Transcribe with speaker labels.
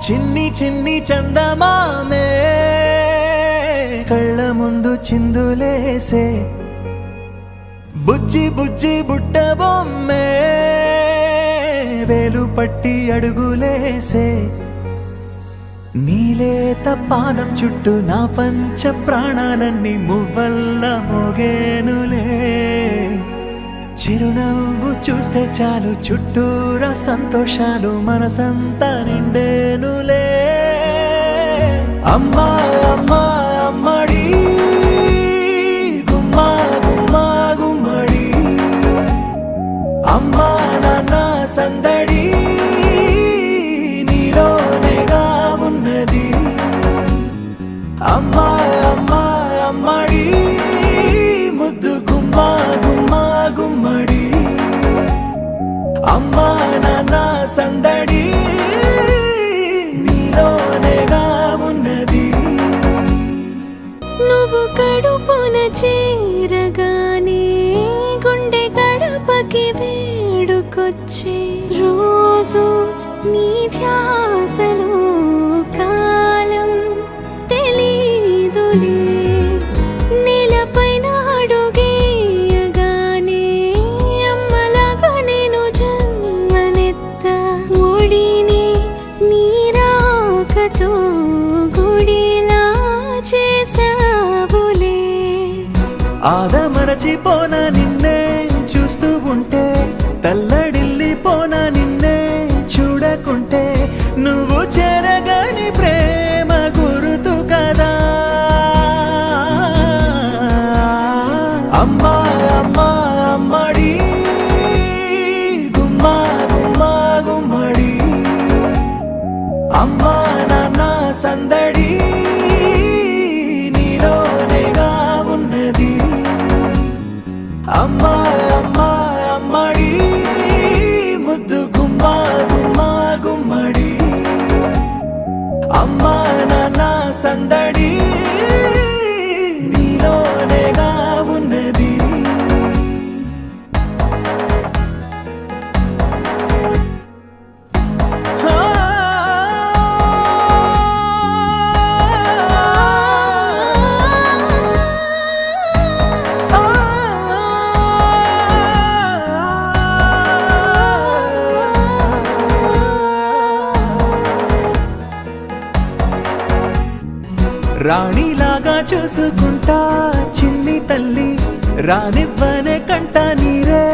Speaker 1: చిన్ని చిన్ని చందమామే కళ్ళ ముందు చిందులేసే బుజ్జి బుజ్జి బుట్ట బొమ్మే వేలు పట్టి అడుగులేసే నీలేత పానం చుట్టూ నా పంచ ప్రాణాలన్నీ మువ్వల్ల మోగేనులే చిరునవ్వు చూస్తే చాలు చుట్టూరా సంతోషాలు మనసంతా నిండేనులే అమ్మా అమ్మా అమ్మడి గుమ్మా గుమ్మా గుమ్మడి అమ్మా నాన్న సందడి నీలోనేగా ఉన్నది అమ్మా అమ్మా అమ్మడి ముద్దు గుమ్మా గుమ్మా గుమ్మడి అమ్మా నాన్న సందడి నీలోనేగా ఉన్నది
Speaker 2: నువ్వు కడుపున చేరగానే గుండె గడపకి వేడుకొచ్చే రోజు నీ ధ్యాసలో కాలం తెలీదులే నేలపైన అడుగేయగానే అమ్మలాగా నేను జన్మనెత్త ఒడిని నీ రాకతో గుడిలా చేసావులే
Speaker 1: ఆదమరచిపోన నిన్నే చూస్తూ ఉంటే తల్లడిల్లిపోన నిన్నే చూడకుంటే నువ్వు చెరగని ప్రేమ గురుతు కదా అమ్మా అమ్మా అమ్మడి గుమ్మా గుమ్మా గుమ్మడి అమ్మా నాన్న సందడి నీలోనేగా ఉన్నది అమ్మా అమ్మా అమ్మడి ముద్దు గుమ్మా గుమ్మా గుమ్మడి అమ్మా నాన్న సందడి నీలోనేగా ఉన్నది రాణిలాగా చూసుకుంటా చిన్ని తల్లి రానివ్వనే కంట నీరే